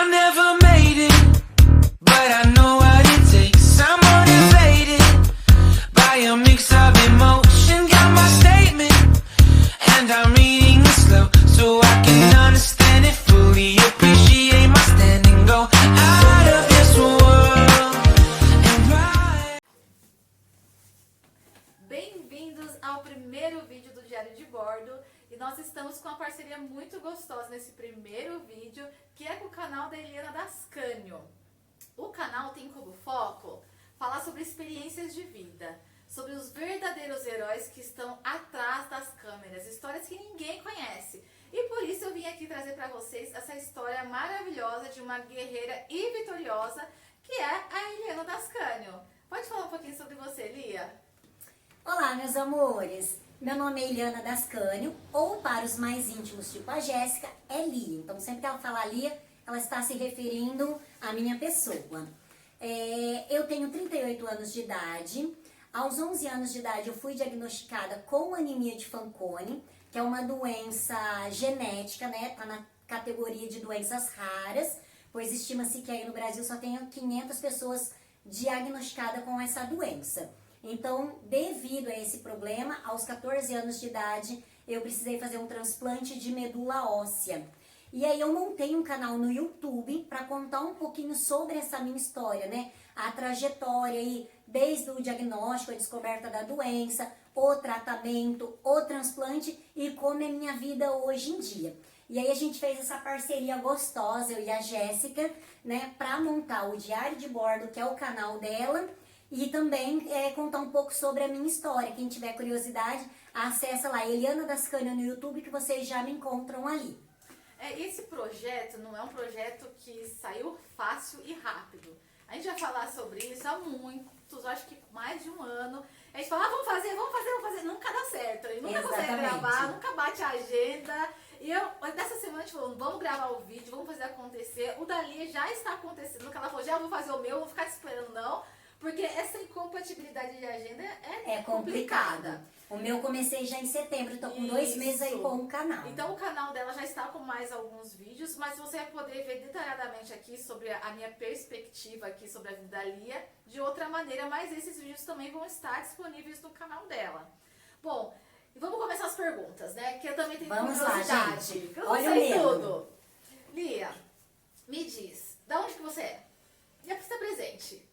I never made it, but I know what it takes. I'm motivated by a mix of emotion. Got my statement, and I'm reading it slow so I can understand it fully. Appreciate my standing, go out of this world and ride. Bem-vindos ao primeiro vídeo do Diário de Bordo. E nós estamos com uma parceria muito gostosa nesse primeiro vídeo, que é com o canal da Eliana Dascânio. O canal tem como foco falar sobre experiências de vida, sobre os verdadeiros heróis que estão atrás das câmeras, histórias que ninguém conhece. E por isso eu vim aqui trazer para vocês essa história maravilhosa de uma guerreira e vitoriosa, que é a Eliana Dascânio. Pode falar um pouquinho sobre você, Lia? Olá, meus amores! Meu nome é Eliana Dascânio, ou para os mais íntimos, tipo a Jéssica, é Lia. Então, sempre que ela fala Lia, ela está se referindo à minha pessoa. Eu tenho 38 anos de idade. Aos 11 anos de idade, eu fui diagnosticada com anemia de Fanconi, que é uma doença genética, né? Está na categoria de doenças raras, pois estima-se que aí no Brasil só tem 500 pessoas diagnosticadas com essa doença. Então, devido a esse problema, aos 14 anos de idade, eu precisei fazer um transplante de medula óssea. E aí eu montei um canal no YouTube para contar um pouquinho sobre essa minha história, né? A trajetória aí, desde o diagnóstico, a descoberta da doença, o tratamento, o transplante e como é minha vida hoje em dia. E aí a gente fez essa parceria gostosa, eu e a Jéssica, né? Para montar o Diário de Bordo, que é o canal dela. E também contar um pouco sobre a minha história. Quem tiver curiosidade, acessa lá, Eliana Dascânio no YouTube, que vocês já me encontram ali. Esse projeto não é um projeto que saiu fácil e rápido. A gente vai falar sobre isso há muitos, acho que mais de um ano. A gente fala, vamos fazer, nunca dá certo. E nunca consegue gravar, nunca bate a agenda. E dessa semana a gente falou, vamos gravar o vídeo, vamos fazer acontecer. O da Lia já está acontecendo, que ela falou, já vou fazer o meu, vou ficar te esperando não. Porque essa incompatibilidade de agenda é complicada. O meu comecei já em setembro, tô com 2 meses aí com o canal. Então o canal dela já está com mais alguns vídeos, mas você vai poder ver detalhadamente aqui sobre a minha perspectiva aqui sobre a vida da Lia de outra maneira, mas esses vídeos também vão estar disponíveis no canal dela. Bom, vamos começar as perguntas, né? Que eu também tenho curiosidade. Lá, gente. Eu não sei tudo. Lia, me diz, da onde que você é? E a pista presente?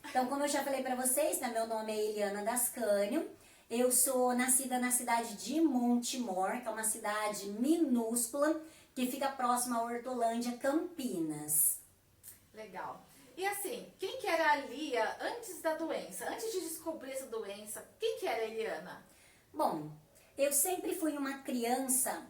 Então, como eu já falei pra vocês, né, meu nome é Eliana Dascânio. Eu sou nascida na cidade de Montemor, que é uma cidade minúscula, que fica próxima a Hortolândia, Campinas. Legal. E assim, quem que era a Lia antes da doença? Antes de descobrir essa doença, quem que era a Eliana? Bom, eu sempre fui uma criança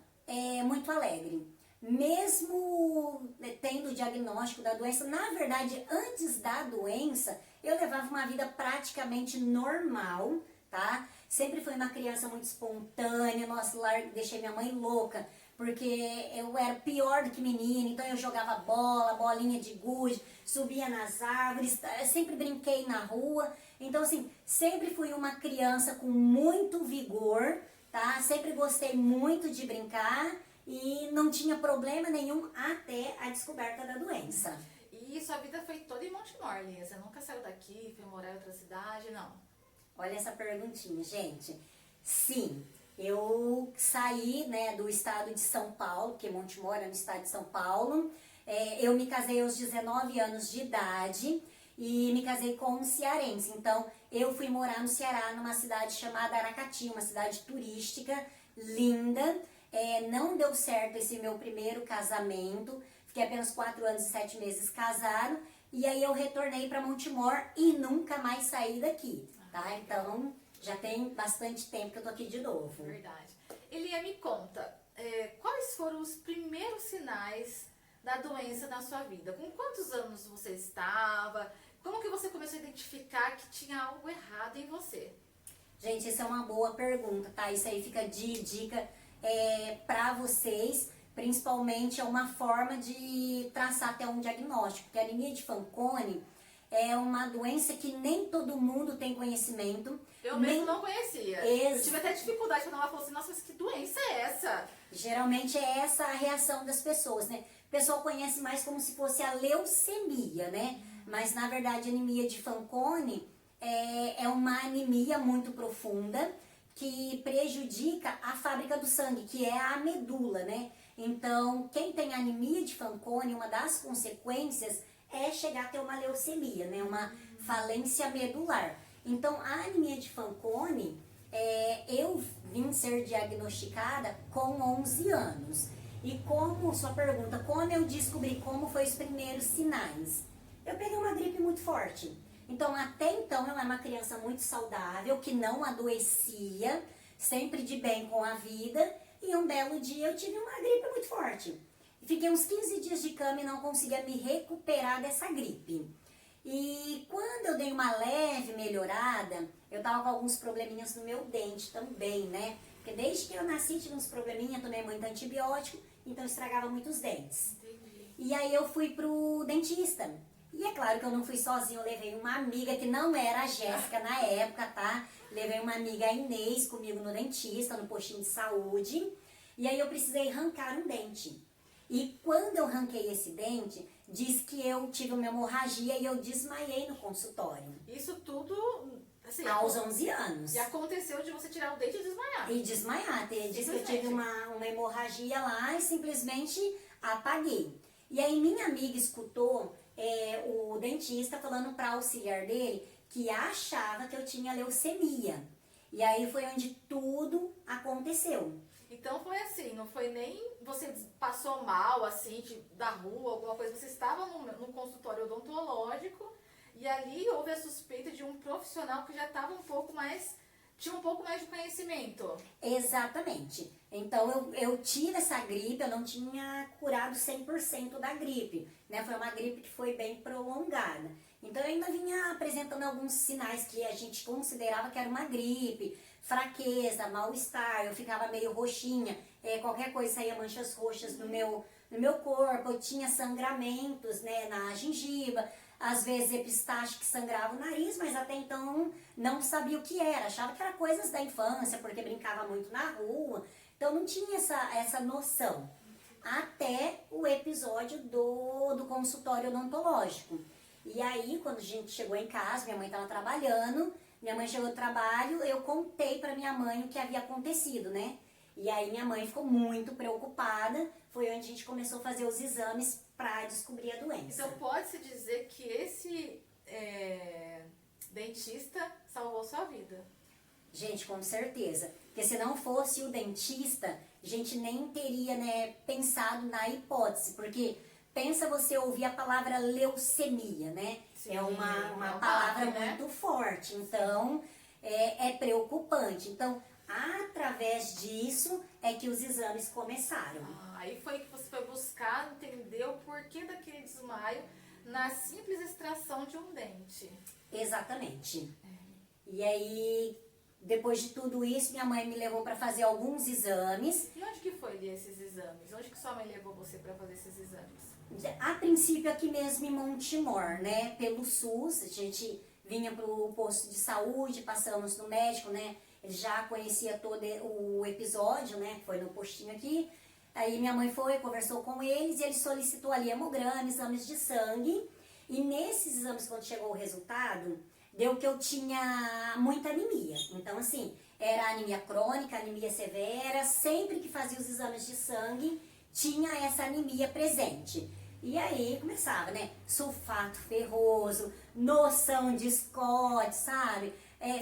muito alegre. Mesmo tendo o diagnóstico da doença, na verdade, antes da doença, eu levava uma vida praticamente normal, tá? Sempre fui uma criança muito espontânea, nossa, deixei minha mãe louca, porque eu era pior do que menina, então eu jogava bola, bolinha de gude, subia nas árvores, sempre brinquei na rua. Então, assim, sempre fui uma criança com muito vigor, tá? Sempre gostei muito de brincar. E não tinha problema nenhum até a descoberta da doença. E sua vida foi toda em Montemor, Lia? Você nunca saiu daqui, foi morar em outra cidade, não? Olha essa perguntinha, gente. Sim, eu saí, né, do estado de São Paulo, porque Montemor é no estado de São Paulo. Eu me casei aos 19 anos de idade e me casei com um cearense. Então, eu fui morar no Ceará, numa cidade chamada Aracati, uma cidade turística, linda. Não deu certo esse meu primeiro casamento, fiquei apenas 4 anos e 7 meses casado, e aí eu retornei para Montemor e nunca mais saí daqui, tá? Então, já tem bastante tempo que eu tô aqui de novo. Verdade. Elia, me conta, quais foram os primeiros sinais da doença na sua vida? Com quantos anos você estava? Como que você começou a identificar que tinha algo errado em você? Gente, essa é uma boa pergunta, tá? Isso aí fica de dica para vocês, principalmente é uma forma de traçar até um diagnóstico, porque a anemia de Fanconi é uma doença que nem todo mundo tem conhecimento. Eu mesmo não conhecia. Eu tive até dificuldade quando ela falou assim, nossa, mas que doença é essa? Geralmente é essa a reação das pessoas, né? O pessoal conhece mais como se fosse a leucemia, né? Mas na verdade a anemia de Fanconi é uma anemia muito profunda que prejudica a fábrica do sangue, que é a medula, né? Então, quem tem anemia de Fanconi, uma das consequências é chegar a ter uma leucemia, né? Uma falência medular. Então, a anemia de Fanconi, eu vim ser diagnosticada com 11 anos. E como, sua pergunta, como eu descobri como foi os primeiros sinais? Eu peguei uma gripe muito forte. Então, até então, eu era uma criança muito saudável, que não adoecia, sempre de bem com a vida. E um belo dia eu tive uma gripe muito forte. Fiquei uns 15 dias de cama e não conseguia me recuperar dessa gripe. E quando eu dei uma leve melhorada, eu tava com alguns probleminhas no meu dente também, né? Porque desde que eu nasci tive uns probleminhas, tomei muito antibiótico, então estragava muito os dentes. E aí eu fui pro dentista. E é claro que eu não fui sozinha, eu levei uma amiga que não era a Jéssica na época, tá? Levei uma amiga, a Inês, comigo no dentista, no postinho de saúde. E aí eu precisei arrancar um dente. E quando eu arranquei esse dente, diz que eu tive uma hemorragia e eu desmaiei no consultório. Isso tudo, assim, Aos 11 anos. e aconteceu de você tirar o dente e desmaiar. E desmaiar. Diz que eu tive uma hemorragia lá e simplesmente apaguei. E aí minha amiga escutou o dentista falando para auxiliar dele que achava que eu tinha leucemia. E aí foi onde tudo aconteceu. Então foi assim, não foi nem você passou mal, assim, da rua, alguma coisa. Você estava no consultório odontológico e ali houve a suspeita de um profissional que já estava tinha um pouco mais de conhecimento. Exatamente. Então eu tive essa gripe, eu não tinha curado 100% da gripe, né? Foi uma gripe que foi bem prolongada. Então eu ainda vinha apresentando alguns sinais que a gente considerava que era uma gripe, fraqueza, mal-estar, eu ficava meio roxinha, qualquer coisa saía manchas roxas no meu corpo, eu tinha sangramentos, né, na gengiva, às vezes epistaxe que sangrava o nariz, mas até então não sabia o que era, achava que era coisas da infância, porque brincava muito na rua, então não tinha essa noção. Até o episódio do consultório odontológico. E aí, quando a gente chegou em casa, minha mãe estava trabalhando, minha mãe chegou do trabalho, eu contei para minha mãe o que havia acontecido, né? E aí minha mãe ficou muito preocupada, foi onde a gente começou a fazer os exames para descobrir a doença. Então pode-se dizer que esse dentista salvou sua vida. Gente, com certeza. Porque se não fosse o dentista, a gente nem teria, né, pensado na hipótese. Porque pensa você ouvir a palavra leucemia, né? Sim, é uma é um palavra baque, né? muito forte. Então, é preocupante. Então, através disso é que os exames começaram. Aí foi que você foi buscar, entender o porquê daquele desmaio na simples extração de um dente. Exatamente. E aí, depois de tudo isso, minha mãe me levou para fazer alguns exames. E onde que foi esses exames? Onde que sua mãe levou você para fazer esses exames? A princípio aqui mesmo em Montemor, né? Pelo SUS, a gente vinha pro posto de saúde, passamos no médico, né? Ele já conhecia todo o episódio, né? Foi no postinho aqui. Aí minha mãe foi, conversou com eles e ele solicitou ali hemograma, exames de sangue. E nesses exames, quando chegou o resultado, deu que eu tinha muita anemia. Então, assim, era anemia crônica, anemia severa. Sempre que fazia os exames de sangue, tinha essa anemia presente. E aí começava, né? Sulfato ferroso, noção de Scott, sabe?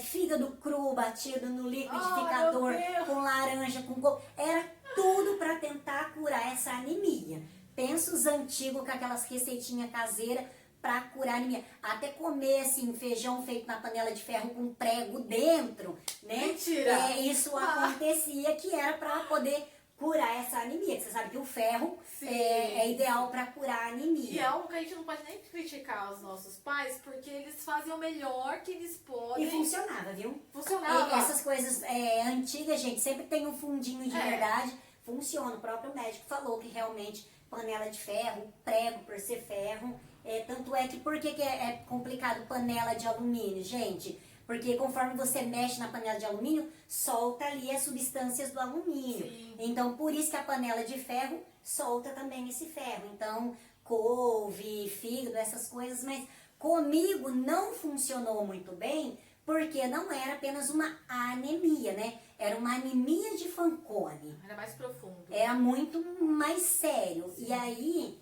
Fígado cru batido no liquidificador, com laranja, com coco. Era tudo para tentar curar essa anemia. Pensa os antigos com aquelas receitinhas caseiras para curar a anemia. Até comer, assim, feijão feito na panela de ferro com prego dentro, né? Mentira! Isso acontecia, que era para poder curar essa anemia. Você sabe que o ferro é ideal para curar a anemia. E é algo que a gente não pode nem criticar os nossos pais, porque eles fazem o melhor que eles podem. E funcionava, viu? Funcionava. E essas coisas antigas, gente, sempre tem um fundinho de verdade. Funciona. O próprio médico falou que realmente panela de ferro, prego por ser ferro. Tanto é que, por que é complicado panela de alumínio, gente? Porque conforme você mexe na panela de alumínio, solta ali as substâncias do alumínio. Sim. Então, por isso que a panela de ferro solta também esse ferro. Então, couve, fígado, essas coisas, mas comigo não funcionou muito bem, porque não era apenas uma anemia, né? Era uma anemia de Fanconi. Era mais profundo. Era muito mais sério. E aí,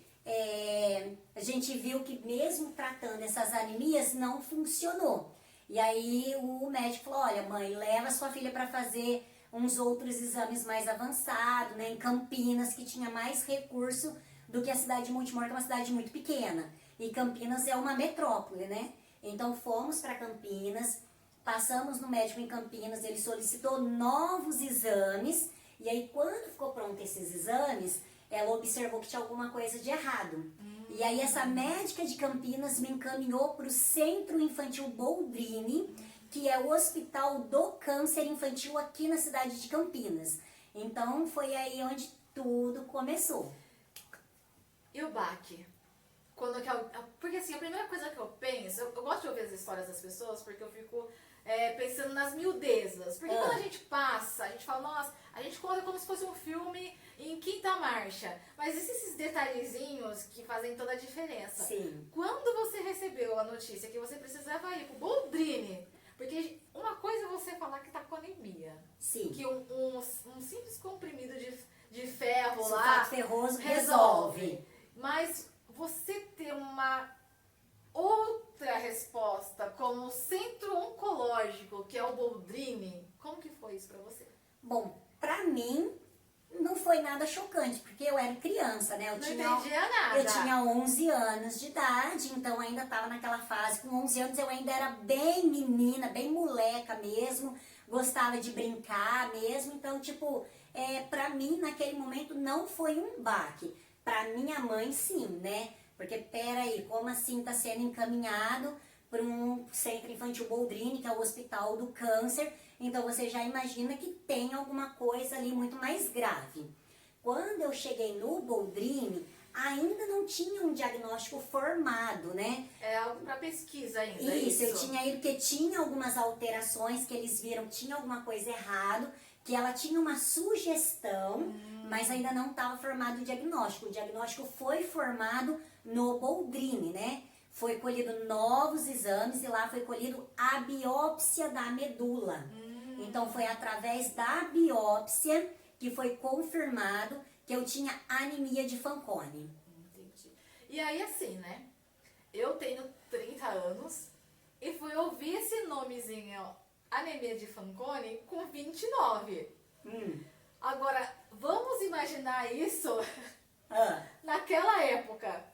a gente viu que mesmo tratando essas anemias, não funcionou. E aí o médico falou, olha mãe, leva sua filha para fazer uns outros exames mais avançados, né? Em Campinas, que tinha mais recurso do que a cidade de Montemor, que é uma cidade muito pequena. E Campinas é uma metrópole, né? Então fomos para Campinas, passamos no médico em Campinas, ele solicitou novos exames, e aí quando ficou pronto esses exames, ela observou que tinha alguma coisa de errado. E aí essa médica de Campinas me encaminhou para o Centro Infantil Boldrini, que é o Hospital do Câncer Infantil aqui na cidade de Campinas. Então foi aí onde tudo começou. E o baque? Porque assim, a primeira coisa que eu penso, eu gosto de ouvir as histórias das pessoas, porque eu fico pensando nas miudezas. Porque quando a gente passa, a gente fala, nossa, a gente conta como se fosse um filme em quinta marcha. Mas esses detalhezinhos que fazem toda a diferença. Sim. Quando você recebeu a notícia que você precisava ir pro Boldrini, porque uma coisa é você falar que tá com anemia. Sim. Que um simples comprimido de ferro lá Sulfato ferroso resolve. Mas você ter uma outra resposta como centro oncológico, que é o Boldrini, como que foi isso pra você? Bom, pra mim não foi nada chocante, porque eu era criança, né? Entendia nada. Eu tinha 11 anos de idade, então ainda estava naquela fase. Com 11 anos eu ainda era bem menina, bem moleca mesmo, gostava de brincar mesmo. Então, tipo, pra mim naquele momento não foi um baque. Pra minha mãe, sim, né? Porque, peraí, como assim tá sendo encaminhado para um Centro Infantil Boldrini, que é o Hospital do Câncer? Então você já imagina que tem alguma coisa ali muito mais grave. Quando eu cheguei no Boldrini, ainda não tinha um diagnóstico formado, né? É algo para pesquisa ainda. Isso, eu tinha ido porque tinha algumas alterações que eles viram que tinha alguma coisa errado, que ela tinha uma sugestão, mas ainda não estava formado o diagnóstico. O diagnóstico foi formado no Boldrini, né? Foi colhido novos exames e lá foi colhido a biópsia da medula. Então foi através da biópsia que foi confirmado que eu tinha anemia de Fanconi. Entendi. E aí assim, né? Eu tenho 30 anos e fui ouvir esse nomezinho, ó, anemia de Fanconi, com 29. Agora, vamos imaginar isso naquela época.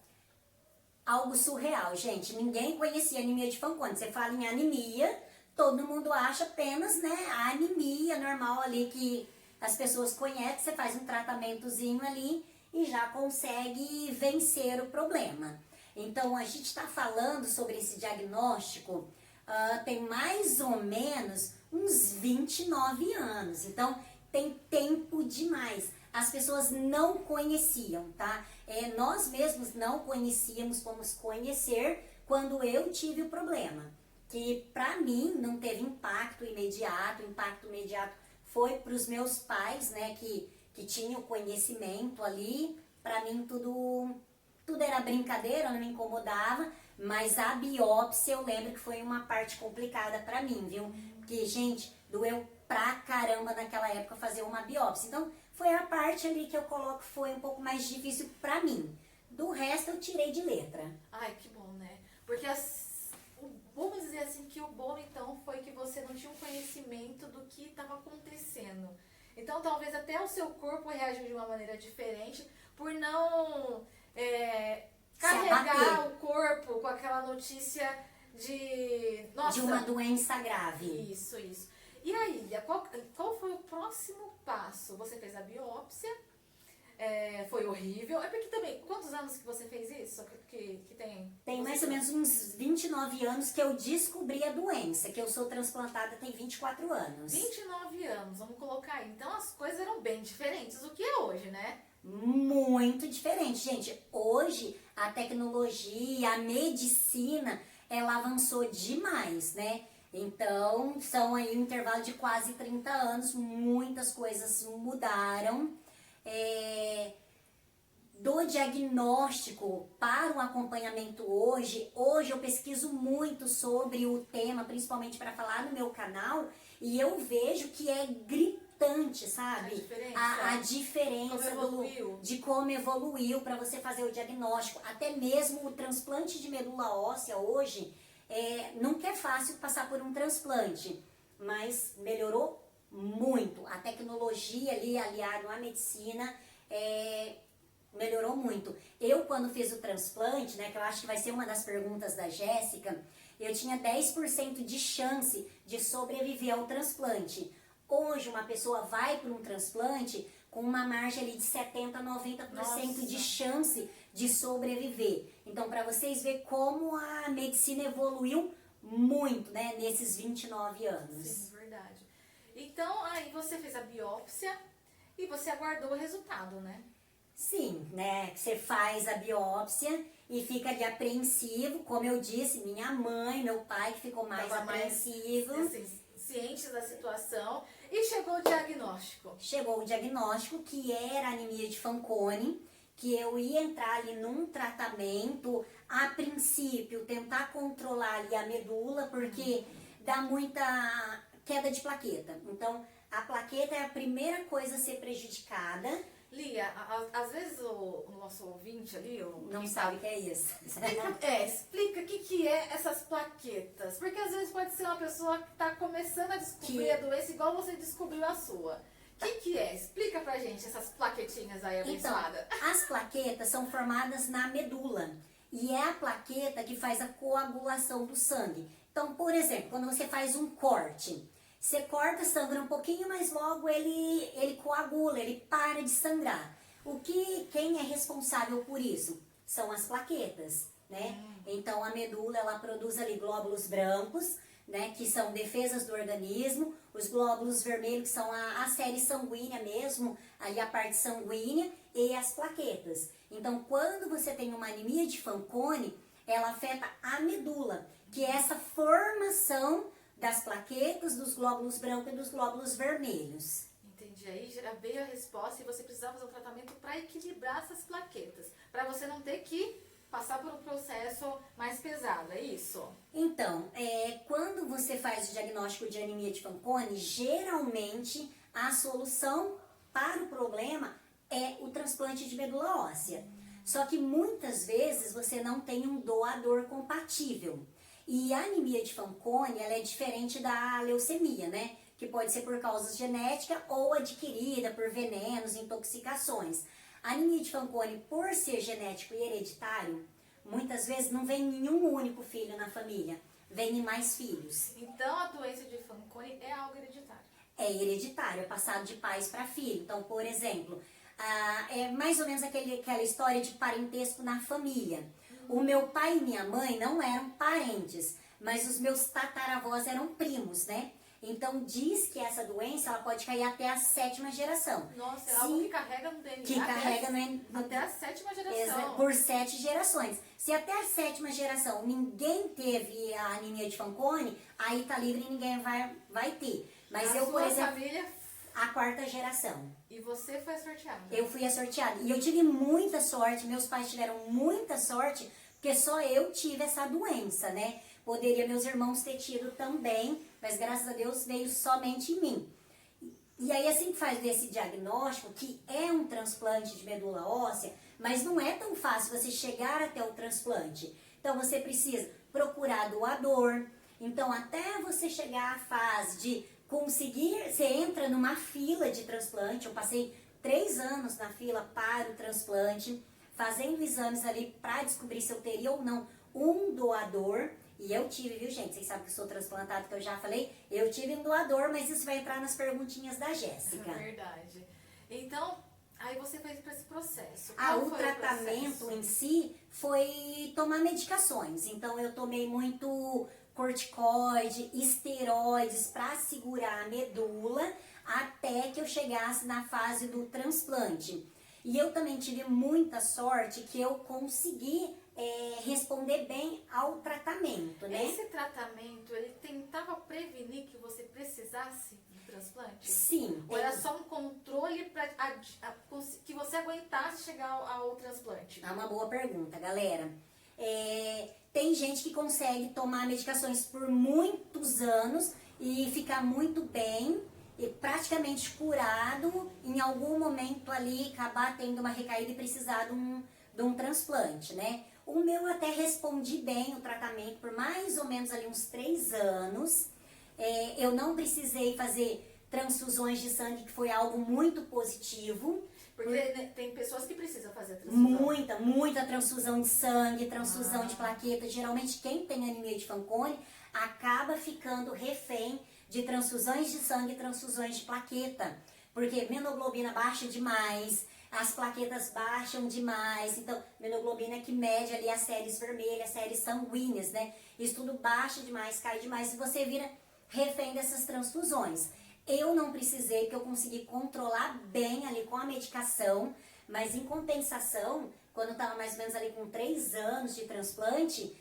Algo surreal, gente. Ninguém conhecia anemia de Fanconi. Você fala em anemia, todo mundo acha apenas, né, a anemia normal ali que as pessoas conhecem. Você faz um tratamentozinho ali e já consegue vencer o problema. Então, a gente está falando sobre esse diagnóstico tem mais ou menos uns 29 anos. Então, tem tempo demais. As pessoas não conheciam, tá? Nós mesmos não conhecíamos, fomos conhecer quando eu tive o problema. Que pra mim não teve impacto imediato. O impacto imediato foi pros meus pais, né? Que tinham conhecimento ali. Pra mim tudo era brincadeira, não me incomodava. Mas a biópsia eu lembro que foi uma parte complicada pra mim, viu? Porque, gente, doeu pra caramba naquela época fazer uma biópsia. Então, foi a parte ali que eu coloco foi um pouco mais difícil pra mim. Do resto, eu tirei de letra. Ai, que bom, né? Porque vamos dizer assim que o bom, então, foi que você não tinha um conhecimento do que estava acontecendo. Então, talvez até o seu corpo reagiu de uma maneira diferente por não carregar o corpo com aquela notícia de... Nossa, de uma doença grave. Isso. E aí, qual foi o próximo passo? Você fez a biópsia, foi horrível. É porque também, quantos anos que você fez isso? Que tem? Tem mais ou menos uns 29 anos que eu descobri a doença, que eu sou transplantada tem 24 anos. 29 anos, vamos colocar aí. Então as coisas eram bem diferentes do que é hoje, né? Muito diferente, gente. Hoje a tecnologia, a medicina, ela avançou demais, né? Então, são aí um intervalo de quase 30 anos, muitas coisas mudaram. do diagnóstico para o acompanhamento hoje eu pesquiso muito sobre o tema, principalmente para falar no meu canal, e eu vejo que é gritante, sabe? A diferença de como evoluiu para você fazer o diagnóstico. Até mesmo o transplante de medula óssea hoje, nunca é fácil passar por um transplante, mas melhorou muito. A tecnologia ali aliado à medicina melhorou muito. Eu, quando fiz o transplante, né, que eu acho que vai ser uma das perguntas da Jéssica, eu tinha 10% de chance de sobreviver ao transplante. Hoje, uma pessoa vai para um transplante com uma margem ali de 70%, 90% de chance de sobreviver. Então, para vocês verem como a medicina evoluiu muito, né, nesses 29 anos. Sim, verdade. Então, aí você fez a biópsia e você aguardou o resultado, né? Sim, né? Você faz a biópsia e fica ali apreensivo, como eu disse, minha mãe, meu pai que ficou mais apreensivo. Assim, cientes da situação, e chegou o diagnóstico. Chegou o diagnóstico que era anemia de Fanconi, que eu ia entrar ali num tratamento, a princípio tentar controlar ali a medula, porque dá muita queda de plaqueta. Então, a plaqueta é a primeira coisa a ser prejudicada. Lia, às vezes o nosso ouvinte ali, não sabe o que é isso. Explica o que é essas plaquetas. Porque às vezes pode ser uma pessoa que está começando a descobrir a doença igual você descobriu a sua. O que é? Explica pra gente essas plaquetinhas aí abençoadas. Então, as plaquetas são formadas na medula. E é a plaqueta que faz a coagulação do sangue. Então, por exemplo, quando você faz um corte, você corta, sangra um pouquinho, mas logo ele coagula, ele para de sangrar. Quem é responsável por isso? São as plaquetas, né? Então a medula, ela produz ali glóbulos brancos, né, que são defesas do organismo, os glóbulos vermelhos, que são a série sanguínea mesmo, ali a parte sanguínea, e as plaquetas. Então, quando você tem uma anemia de Fanconi, ela afeta a medula, que é essa formação das plaquetas, dos glóbulos brancos e dos glóbulos vermelhos. Entendi. Aí já veio a resposta e você precisava fazer um tratamento para equilibrar essas plaquetas, para você não ter que passar por um processo mais pesado, é isso? Então, quando você faz o diagnóstico de anemia de Fanconi, geralmente a solução para o problema é o transplante de medula óssea. Só que muitas vezes você não tem um doador compatível. E a anemia de Fanconi, ela é diferente da leucemia, né? Que pode ser por causa genética ou adquirida por venenos, intoxicações. A anemia de Fanconi, por ser genético e hereditário, muitas vezes não vem nenhum único filho na família, vem mais filhos. Então a doença de Fanconi é algo hereditário? É hereditário, é passado de pais para filho. Então, por exemplo, é mais ou menos aquela história de parentesco na família. O meu pai e minha mãe não eram parentes, mas os meus tataravós eram primos, né? Então diz que essa doença ela pode cair até a 7ª geração. Nossa, é algo que carrega no DNA. Que carrega até a 7ª geração. Por 7 gerações. Se até a 7ª geração ninguém teve a anemia de Fanconi, aí tá livre e ninguém vai ter. Mas eu, por exemplo, família... a 4ª geração. E você foi a sorteada? Eu fui a sorteada. E eu tive muita sorte, meus pais tiveram muita sorte, porque só eu tive essa doença, né? Poderia meus irmãos ter tido também, mas graças a Deus veio somente em mim. E aí assim que faz desse diagnóstico, que é um transplante de medula óssea, mas não é tão fácil você chegar até o transplante. Então você precisa procurar doador. Então até você chegar à fase de conseguir, você entra numa fila de transplante. Eu passei 3 anos na fila para o transplante, fazendo exames ali para descobrir se eu teria ou não um doador. E eu tive, viu gente? Vocês sabem que eu sou transplantado, que eu já falei. Eu tive um doador, mas isso vai entrar nas perguntinhas da Jéssica. É verdade. Então, aí você fez para esse processo. O tratamento em si foi tomar medicações. Então eu tomei muito corticoide, esteroides para segurar a medula até que eu chegasse na fase do transplante. E eu também tive muita sorte que eu consegui responder bem ao tratamento, né? Esse tratamento, ele tentava prevenir que você precisasse de transplante? Sim. Ou era só um controle para que você aguentasse chegar ao transplante? É uma boa pergunta, galera. Tem gente que consegue tomar medicações por muitos anos e ficar muito bem, e praticamente curado, em algum momento ali acabar tendo uma recaída e precisar de um transplante, né? O meu até respondi bem o tratamento por mais ou menos ali uns 3 anos. Eu não precisei fazer transfusões de sangue, que foi algo muito positivo. Porque né, tem pessoas que precisam fazer transfusão. Muita transfusão de sangue, transfusão de plaqueta. Geralmente quem tem anemia de Fanconi acaba ficando refém de transfusões de sangue e transfusões de plaqueta. Porque hemoglobina baixa demais, as plaquetas baixam demais. Então, hemoglobina é que mede ali as séries vermelhas, as séries sanguíneas, né? Isso tudo baixa demais, cai demais e você vira refém dessas transfusões. Eu não precisei, porque eu consegui controlar bem ali com a medicação, mas em compensação, quando eu estava mais ou menos ali com 3 anos de transplante,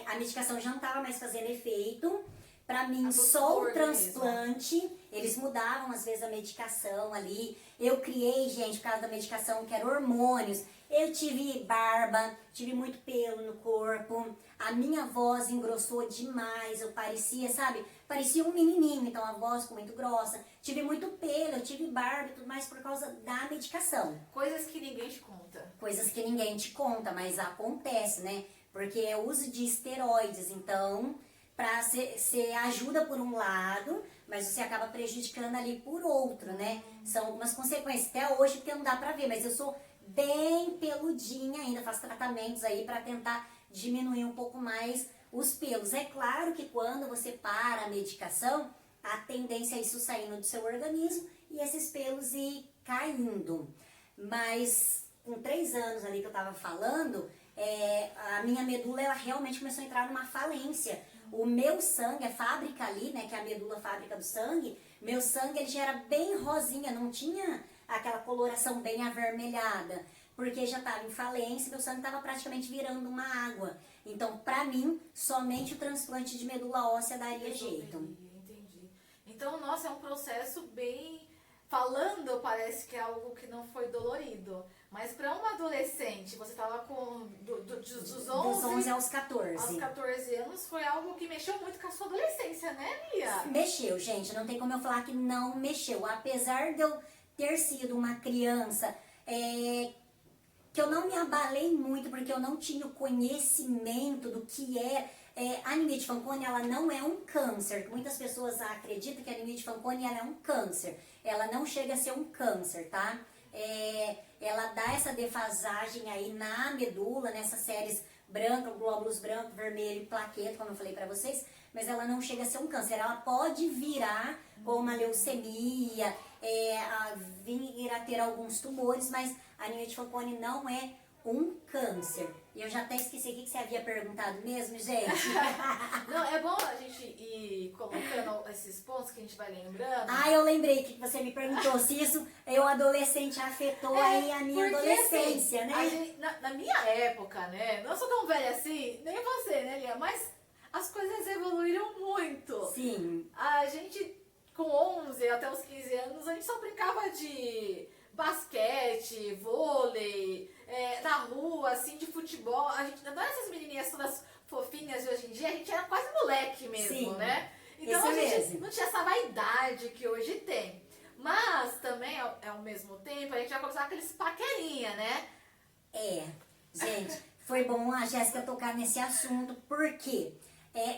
a medicação já não estava mais fazendo efeito. Para mim, só o transplante, eles mudavam às vezes a medicação ali. Eu criei, gente, por causa da medicação, que era hormônios. Eu tive barba, tive muito pelo no corpo, a minha voz engrossou demais, eu parecia, sabe, parecia um menininho, então a voz ficou muito grossa. Tive muito pelo, eu tive barba e tudo mais por causa da medicação. Coisas que ninguém te conta. Coisas que ninguém te conta, mas acontece, né? Porque é o uso de esteroides, então, você ajuda por um lado, mas você acaba prejudicando ali por outro, né? São algumas consequências, até hoje, porque não dá pra ver, mas eu sou bem peludinha ainda, faço tratamentos aí pra tentar diminuir um pouco mais os pelos. É claro que quando você para a medicação, a tendência é isso saindo do seu organismo e esses pelos ir caindo. Mas com 3 anos ali que eu tava falando, a minha medula ela realmente começou a entrar numa falência. O meu sangue, a fábrica ali, né, que é a medula fábrica do sangue, meu sangue ele já era bem rosinha, não tinha aquela coloração bem avermelhada, porque já estava em falência, meu sangue estava praticamente virando uma água. Então, para mim, somente o transplante de medula óssea daria jeito. Entendi. Então, nossa, é um processo bem... Falando, parece que é algo que não foi dolorido. Mas para uma adolescente, você estava com dos 11 aos 14. Aos 14 anos, foi algo que mexeu muito com a sua adolescência, né, Lia? Mexeu, gente. Não tem como eu falar que não mexeu. Apesar de eu ter sido uma criança que eu não me abalei muito, porque eu não tinha o conhecimento do que a anemia de Fanconi, ela não é um câncer. Muitas pessoas acreditam que a anemia de Fanconi ela é um câncer. Ela não chega a ser um câncer, tá? Ela dá essa defasagem aí na medula, nessas séries branca, glóbulos branco, vermelho e plaqueta, como eu falei pra vocês, mas ela não chega a ser um câncer. Ela pode virar com uma leucemia, vir a ter alguns tumores, mas a anemia de Fanconi não é um câncer. E eu já até esqueci o que você havia perguntado mesmo, gente. Não, é bom a gente ir colocando esses pontos que a gente vai lembrando. Eu lembrei que você me perguntou se isso, eu adolescente, afetou aí a minha adolescência, assim, né? Gente, na minha época, né? Não sou tão velha assim, nem você, né, Lia? Mas as coisas evoluíram muito. Sim. A gente, com 11 até os 15 anos, a gente só brincava de basquete, vôlei, na rua, assim, de futebol. A gente, não é essas menininhas todas fofinhas de hoje em dia, a gente era quase moleque mesmo, Sim, né? Então isso a gente mesmo. não tinha essa vaidade que hoje tem. Mas também, ao mesmo tempo, a gente vai começar aqueles paquerinha, né? Gente, foi bom a Jéssica tocar nesse assunto, porque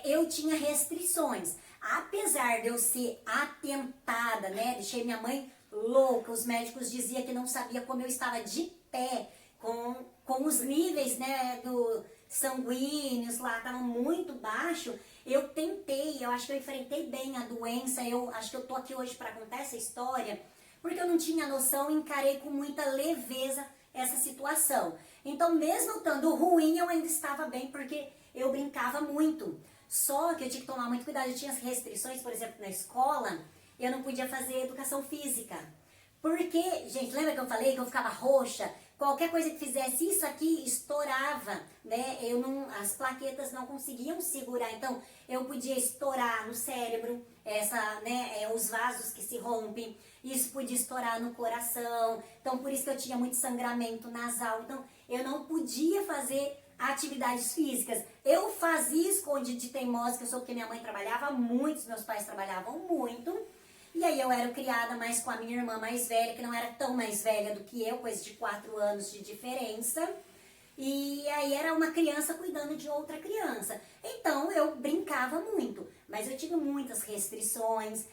eu tinha restrições. Apesar de eu ser atentada, né? Deixei minha mãe louca, os médicos diziam que não sabia como eu estava de pé, com os níveis, né, sanguíneos lá estavam muito baixo. Eu tentei, eu acho que eu enfrentei bem a doença, eu acho que eu tô aqui hoje para contar essa história, porque eu não tinha noção e encarei com muita leveza essa situação. Então, mesmo eu estando ruim, eu ainda estava bem, porque eu brincava muito. Só que eu tinha que tomar muito cuidado, eu tinha as restrições, por exemplo, na escola, eu não podia fazer educação física, Porque, gente, lembra que eu falei que eu ficava roxa? Qualquer coisa que fizesse isso aqui estourava, né? As plaquetas não conseguiam segurar, então eu podia estourar no cérebro, os vasos que se rompem, isso podia estourar no coração, então por isso que eu tinha muito sangramento nasal, então eu não podia fazer atividades físicas. Eu fazia escondido de teimosa, que eu sou porque minha mãe trabalhava muito, meus pais trabalhavam muito. E aí eu era criada mais com a minha irmã mais velha, que não era tão mais velha do que eu, coisa de 4 anos de diferença. E aí era uma criança cuidando de outra criança. Então eu brincava muito, mas eu tive muitas restrições.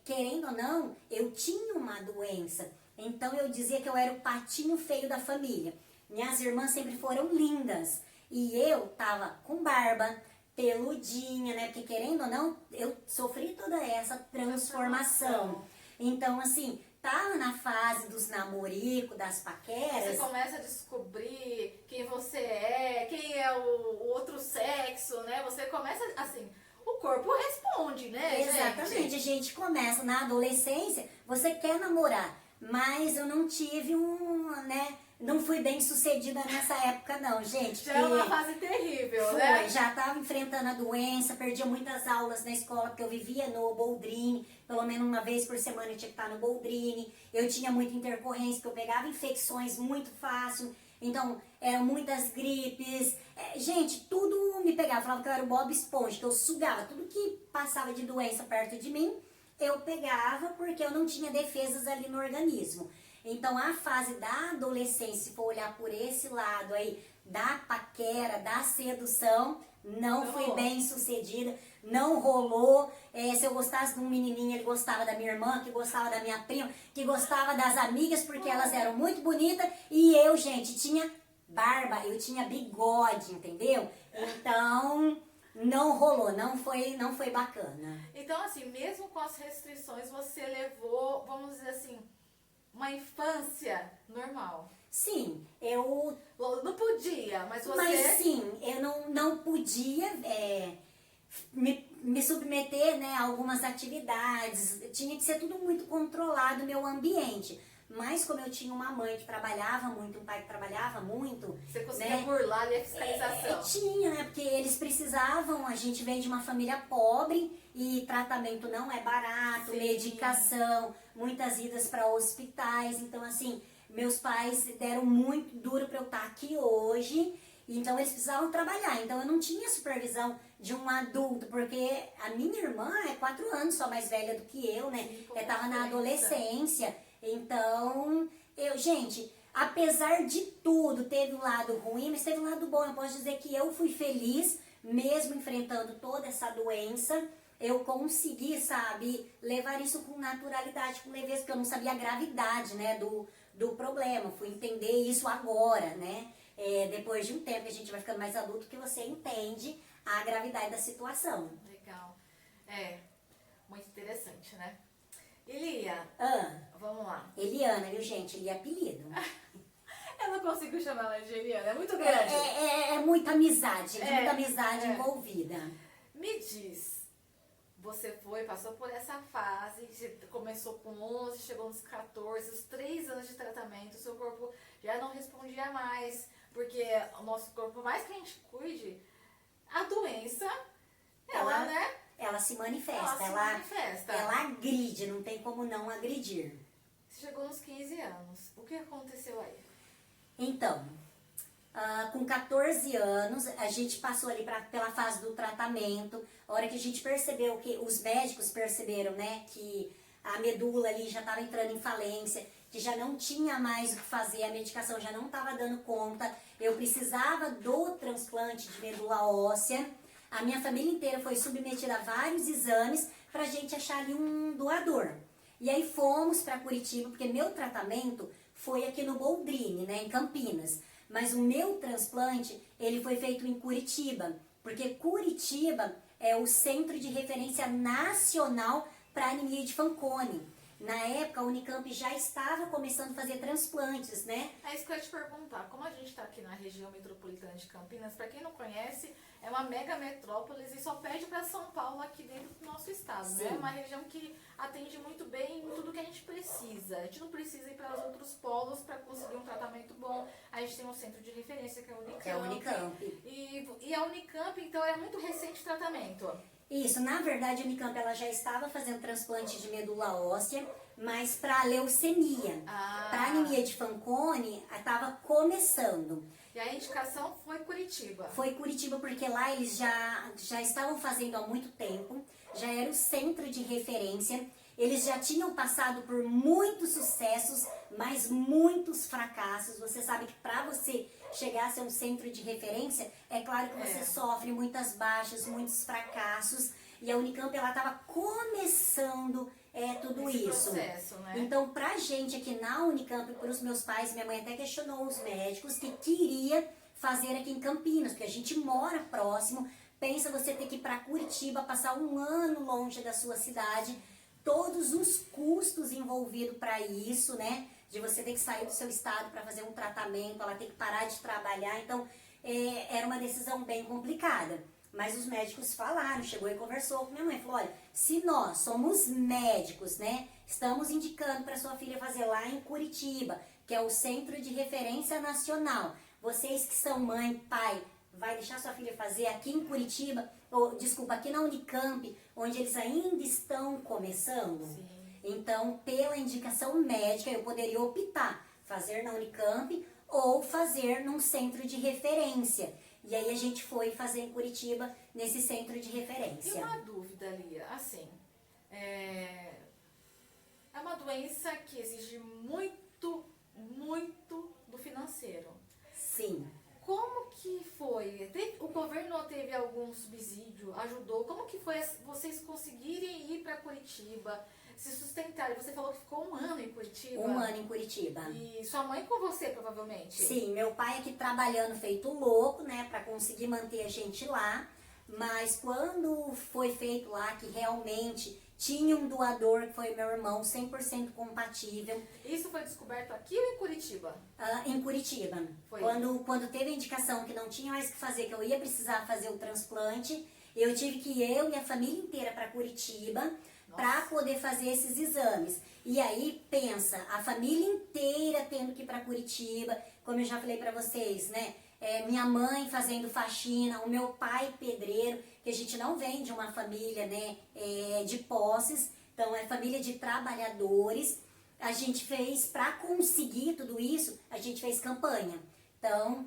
Querendo ou não, eu tinha uma doença. Então eu dizia que eu era o patinho feio da família. Minhas irmãs sempre foram lindas. E eu tava com barba, peludinha, né? Porque querendo ou não, eu sofri toda essa transformação. Então, assim, tava na fase dos namoricos, das paqueras. Você começa a descobrir quem você é, quem é o outro sexo, né? Você começa, assim, o corpo responde, né, Exatamente, a gente começa na adolescência, você quer namorar, mas eu não tive não fui bem sucedida nessa época não, gente. Já é uma fase terrível, foi, né? Já estava enfrentando a doença, perdia muitas aulas na escola, porque eu vivia no Boldrini, pelo menos uma vez por semana eu tinha que estar no Boldrini. Eu tinha muita intercorrência, porque eu pegava infecções muito fácil, então eram muitas gripes. Gente, tudo me pegava, falava que eu era o Bob Esponja, que eu sugava tudo que passava de doença perto de mim, eu pegava porque eu não tinha defesas ali no organismo. Então, a fase da adolescência, se for olhar por esse lado aí, da paquera, da sedução, não fui bem sucedida, não rolou. Se eu gostasse de um menininho, ele gostava da minha irmã, que gostava da minha prima, que gostava das amigas, porque elas eram muito bonitas. E eu, gente, tinha barba, eu tinha bigode, entendeu? Então, não rolou, não foi bacana. Então, assim, mesmo com as restrições, você levou, vamos dizer assim, uma infância normal. Sim, eu... Não podia, mas você... Mas sim, eu não podia me submeter, né, a algumas atividades. Tinha que ser tudo muito controlado, meu ambiente. Mas como eu tinha uma mãe que trabalhava muito, um pai que trabalhava muito... Você conseguia burlar ali a fiscalização. Tinha, né? Porque eles precisavam, a gente vem de uma família pobre e tratamento não é barato, Sim. Medicação, muitas idas para hospitais. Então, assim, meus pais deram muito duro para eu estar aqui hoje. Então, eles precisavam trabalhar. Então, eu não tinha supervisão de um adulto, porque a minha irmã é 4 anos só mais velha do que eu, né? Eu tava na adolescência. Então, gente, apesar de tudo, teve um lado ruim, mas teve um lado bom. Eu posso dizer que eu fui feliz, mesmo enfrentando toda essa doença. Eu consegui, sabe, levar isso com naturalidade, com leveza, porque eu não sabia a gravidade, né, do problema. Fui entender isso agora, né? Depois de um tempo que a gente vai ficando mais adulto, que você entende a gravidade da situação. Legal. Muito interessante, né? Elia, vamos lá. Eliana, viu, gente? Ele é apelido. Eu não consigo chamar ela de Eliana, é muito grande. É muita amizade, muita amizade envolvida. Me diz, você passou por essa fase, você começou com 11, chegou nos 14, os 3 anos de tratamento, o seu corpo já não respondia mais, porque o nosso corpo, por mais que a gente cuide, a doença, Ela se manifesta, ela agride, não tem como não agredir. Você chegou nos 15 anos, o que aconteceu aí? Então, com 14 anos, a gente passou ali pela fase do tratamento. A hora que a gente percebeu, que os médicos perceberam, né, que a medula ali já estava entrando em falência, que já não tinha mais o que fazer, a medicação já não estava dando conta, eu precisava do transplante de medula óssea. A minha família inteira foi submetida a vários exames para a gente achar ali um doador. E aí fomos para Curitiba, porque meu tratamento foi aqui no Boldrini, né, em Campinas. Mas o meu transplante, ele foi feito em Curitiba, porque Curitiba é o centro de referência nacional para anemia de Fanconi. Na época, a Unicamp já estava começando a fazer transplantes, né? É isso que eu ia te perguntar. Como a gente está aqui na região metropolitana de Campinas, para quem não conhece, é uma mega metrópole e só perde para São Paulo aqui dentro do nosso estado, né? É uma região que atende muito bem tudo que a gente precisa. A gente não precisa ir para os outros polos para conseguir um tratamento bom. A gente tem um centro de referência que é a Unicamp. É a Unicamp. E a Unicamp, então, é muito recente o tratamento. Isso, na verdade a Unicamp ela já estava fazendo transplante de medula óssea, mas para leucemia. Para anemia de Fanconi, estava começando. E a indicação foi Curitiba. Foi Curitiba porque lá eles já estavam fazendo há muito tempo, já era o centro de referência, eles já tinham passado por muitos sucessos, mas muitos fracassos. Você sabe que para você chegar a ser um centro de referência, é claro que você sofre muitas baixas, muitos fracassos, e a Unicamp ela estava começando tudo esse isso. Processo, né? Então, pra gente aqui na Unicamp, para os meus pais, minha mãe até questionou os médicos que queria fazer aqui em Campinas, porque a gente mora próximo. Pensa você ter que ir para Curitiba, passar um ano longe da sua cidade, todos os custos envolvidos para isso, né? De você ter que sair do seu estado para fazer um tratamento, ela tem que parar de trabalhar. Então, era uma decisão bem complicada. Mas os médicos falaram, chegou e conversou com minha mãe, falou, olha, se nós somos médicos, né, estamos indicando para sua filha fazer lá em Curitiba, que é o Centro de Referência Nacional, vocês que são mãe, pai, vai deixar sua filha fazer aqui em Curitiba, ou, desculpa, aqui na Unicamp, onde eles ainda estão começando? Sim. Então, pela indicação médica, eu poderia optar, fazer na Unicamp ou fazer num centro de referência. E aí a gente foi fazer em Curitiba, nesse centro de referência. E uma dúvida, Lia, assim, é uma doença que exige muito, muito do financeiro. Sim. Como que foi? O governo teve algum subsídio, ajudou? Como que foi vocês conseguirem ir para Curitiba, se sustentarem? Você falou que ficou um ano em Curitiba. Um ano em Curitiba. E sua mãe com você, provavelmente? Sim, meu pai aqui trabalhando feito louco, né, para conseguir manter a gente lá. Mas quando foi feito lá, que realmente tinha um doador, que foi meu irmão, 100% compatível. Isso foi descoberto aqui ou em Curitiba? Em Curitiba. Foi. Quando teve a indicação que não tinha mais o que fazer, que eu ia precisar fazer o transplante, eu tive que ir, eu e a família inteira para Curitiba, para poder fazer esses exames. E aí, pensa, a família inteira tendo que ir para Curitiba, como eu já falei para vocês, né? Minha mãe fazendo faxina, o meu pai pedreiro, que a gente não vem de uma família, né, de posses, então é família de trabalhadores. A gente fez, para conseguir tudo isso, a gente fez campanha. Então,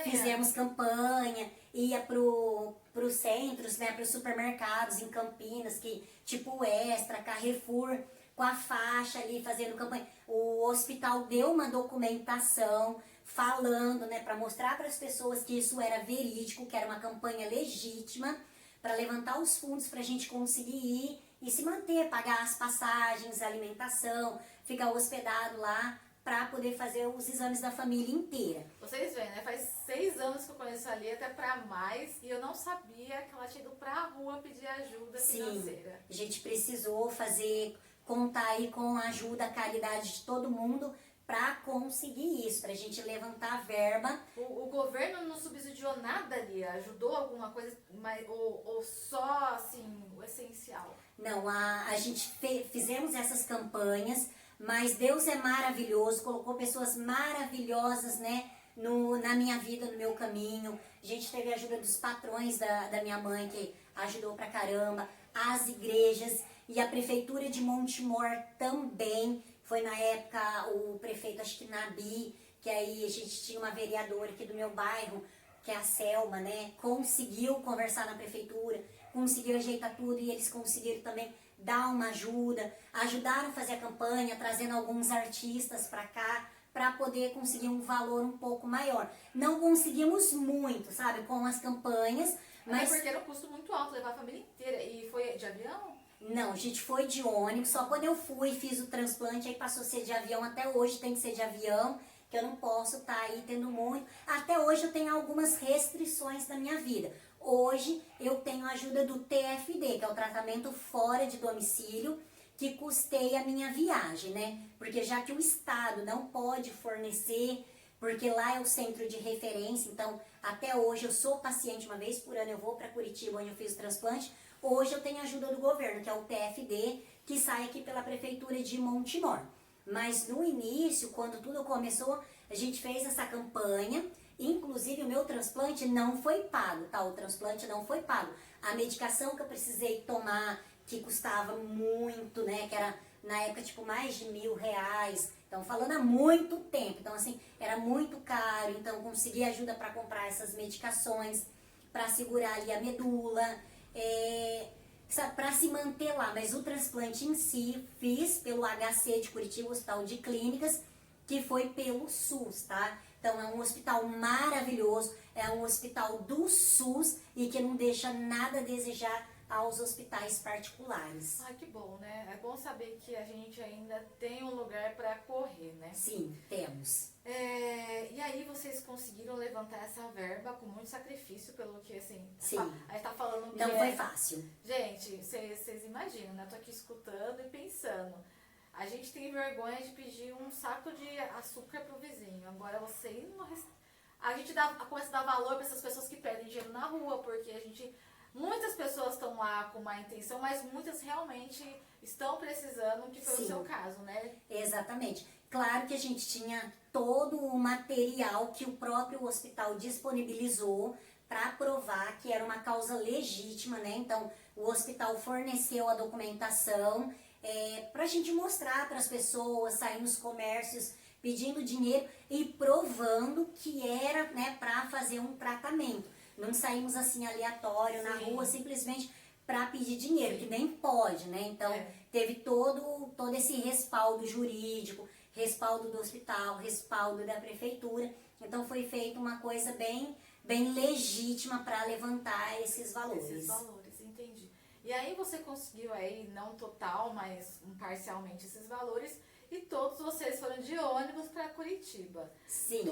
fizemos campanha, ia pros centros, né, pros supermercados em Campinas, que tipo Extra, Carrefour, com a faixa ali fazendo campanha. O hospital deu uma documentação falando, né, para mostrar para as pessoas que isso era verídico, que era uma campanha legítima, para levantar os fundos para a gente conseguir ir e se manter, pagar as passagens, a alimentação, ficar hospedado lá, para poder fazer os exames da família inteira. Vocês veem, né? Faz 6 anos que eu conheço a Lia, até pra mais, e eu não sabia que ela tinha ido pra rua pedir ajuda financeira. Sim, a gente precisou contar aí com a ajuda, a caridade de todo mundo para conseguir isso, pra gente levantar verba. O governo não subsidiou nada, Lia? Ajudou alguma coisa, ou só, assim, o essencial? Não, a gente fizemos essas campanhas, mas Deus é maravilhoso, colocou pessoas maravilhosas, né, na minha vida, no meu caminho. A gente teve a ajuda dos patrões da minha mãe, que ajudou pra caramba, as igrejas e a prefeitura de Montemor também. Foi na época o prefeito, acho que Nabi, que aí a gente tinha uma vereadora aqui do meu bairro, que é a Selma, né, conseguiu conversar na prefeitura, conseguiu ajeitar tudo e eles conseguiram também dar uma ajuda, ajudaram a fazer a campanha, trazendo alguns artistas para cá, para poder conseguir um valor um pouco maior. Não conseguimos muito, sabe, com as campanhas, mas... porque era um custo muito alto levar a família inteira. E foi de avião? Não, a gente foi de ônibus, só quando eu fui, fiz o transplante, aí passou a ser de avião, até hoje tem que ser de avião, que eu não posso estar aí tendo muito. Até hoje eu tenho algumas restrições na minha vida. Hoje eu tenho a ajuda do TFD, que é o tratamento fora de domicílio, que custei a minha viagem, né? Porque já que o Estado não pode fornecer, porque lá é o centro de referência, então até hoje eu sou paciente, uma vez por ano eu vou para Curitiba, onde eu fiz o transplante. Hoje eu tenho a ajuda do governo, que é o PFD, que sai aqui pela prefeitura de Montemor. Mas no início, quando tudo começou, a gente fez essa campanha. Inclusive o meu transplante não foi pago, tá? O transplante não foi pago. A medicação que eu precisei tomar, que custava muito, né? Que era na época tipo mais de R$1.000. Então falando há muito tempo. Então assim, era muito caro. Então consegui ajuda para comprar essas medicações, para segurar ali a medula, para se manter lá. Mas o transplante em si, fiz pelo HC de Curitiba, Hospital de Clínicas, que foi pelo SUS, tá? Então é um hospital maravilhoso, é um hospital do SUS e que não deixa nada a desejar aos hospitais particulares. Ai, que bom, né? É bom saber que a gente ainda tem um lugar para correr, né? Sim, temos. E aí vocês conseguiram levantar essa verba com muito sacrifício, pelo que assim... Sim. Aí tá falando que Não foi fácil. Gente, vocês imaginam, né? Eu tô aqui escutando e pensando. A gente tem vergonha de pedir um saco de açúcar pro vizinho. Agora você ir no a gente começa a dar valor para essas pessoas que pedem dinheiro na rua, porque muitas pessoas estão lá com má intenção, mas muitas realmente estão precisando, que foi o seu caso, né? Exatamente. Claro que a gente tinha todo o material que o próprio hospital disponibilizou para provar que era uma causa legítima, né? Então, o hospital forneceu a documentação para a gente mostrar para as pessoas, sair nos comércios pedindo dinheiro e provando que era, né, para fazer um tratamento. Não saímos assim aleatório na rua simplesmente para pedir dinheiro, que nem pode, né? Então teve todo esse respaldo jurídico, respaldo do hospital, respaldo da prefeitura. Então foi feita uma coisa bem legítima para levantar esses valores. Esses valores, entendi. E aí você conseguiu aí, não total, mas parcialmente esses valores, e todos vocês foram de ônibus para Curitiba. Sim.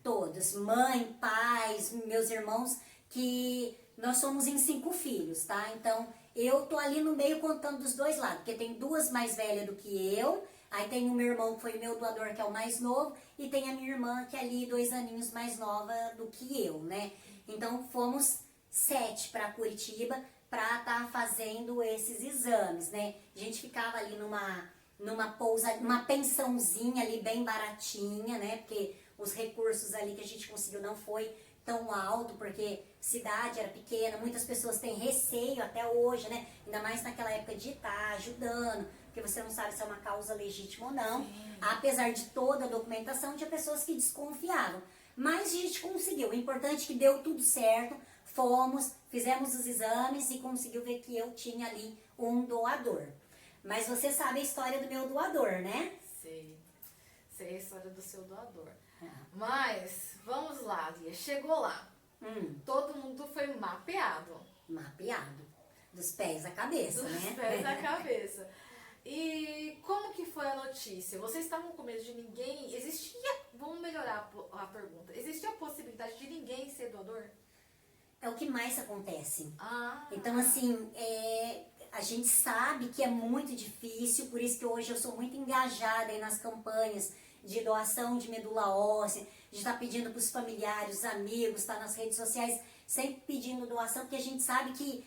Todos, mãe, pais, meus irmãos, que nós somos em 5 filhos, tá? Então, eu tô ali no meio contando dos dois lados, porque tem 2 mais velhas do que eu, aí tem o meu irmão que foi meu doador, que é o mais novo, e tem a minha irmã, que é ali 2 aninhos mais nova do que eu, né? Então, fomos 7 para Curitiba para estar fazendo esses exames, né? A gente ficava ali numa pensãozinha ali bem baratinha, né? Porque os recursos ali que a gente conseguiu não foi tão alto, porque cidade era pequena, muitas pessoas têm receio até hoje, né? Ainda mais naquela época de estar ajudando, porque você não sabe se é uma causa legítima ou não. Sim. Apesar de toda a documentação, tinha pessoas que desconfiavam. Mas a gente conseguiu. O importante é que deu tudo certo, fomos, fizemos os exames e conseguiu ver que eu tinha ali um doador. Mas você sabe a história do meu doador, né? Sei a história do seu doador. Mas, vamos lá, Lia. Chegou lá. Todo mundo foi mapeado. Mapeado. Dos pés à cabeça, né? Dos pés à cabeça. E como que foi a notícia? Vocês estavam com medo de ninguém... Vamos melhorar a pergunta. Existia a possibilidade de ninguém ser doador? É o que mais acontece. Então, assim, a gente sabe que é muito difícil, por isso que hoje eu sou muito engajada aí nas campanhas de doação de medula óssea, de estar pedindo para os familiares, os amigos, estar nas redes sociais, sempre pedindo doação, porque a gente sabe que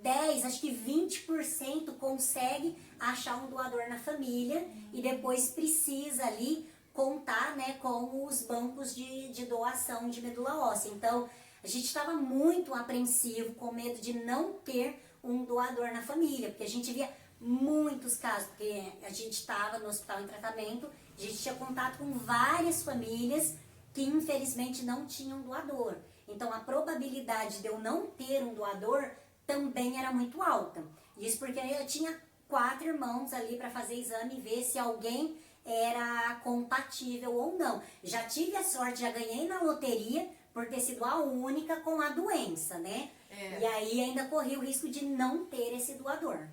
10, acho que 20% consegue achar um doador na família e depois precisa ali contar, né, com os bancos de doação de medula óssea. Então, a gente estava muito apreensivo, com medo de não ter um doador na família, porque a gente via muitos casos, porque a gente estava no hospital em tratamento, a gente tinha contato com várias famílias que infelizmente não tinham doador. Então a probabilidade de eu não ter um doador também era muito alta. Isso porque eu tinha 4 irmãos ali para fazer exame e ver se alguém era compatível ou não. Já tive a sorte, já ganhei na loteria por ter sido a única com a doença, né? E aí ainda corri o risco de não ter esse doador.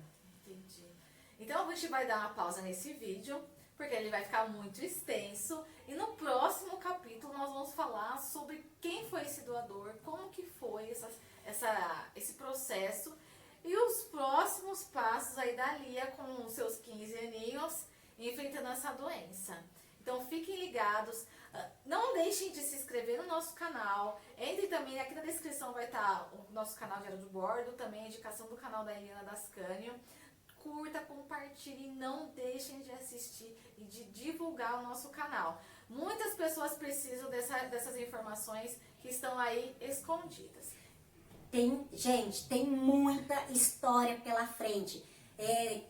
Entendi. Então a gente vai dar uma pausa nesse vídeo, porque ele vai ficar muito extenso. E no próximo capítulo nós vamos falar sobre quem foi esse doador, como que foi esse processo. e os próximos passos aí da Lia com os seus 15 aninhos enfrentando essa doença. Então fiquem ligados, não deixem de se inscrever no nosso canal, entre também, aqui na descrição vai estar o nosso canal Diário de Bordo, também a indicação do canal da Eliana Dascânio. Curta, compartilhe, não deixem de assistir e de divulgar o nosso canal. Muitas pessoas precisam dessas informações que estão aí escondidas. Gente, tem muita história pela frente.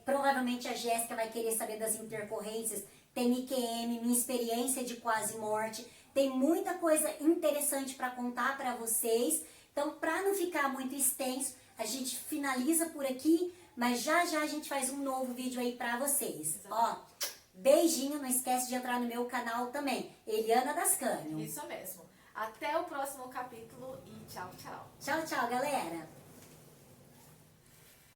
Provavelmente a Jéssica vai querer saber das intercorrências. Tem IQM, minha experiência de quase morte. Tem muita coisa interessante para contar para vocês. Então, para não ficar muito extenso, a gente finaliza por aqui, mas já a gente faz um novo vídeo aí para vocês. Ó, beijinho, não esquece de entrar no meu canal também, Eliana Dascânio. Isso mesmo. Até o próximo capítulo e tchau, tchau. Tchau, tchau, galera.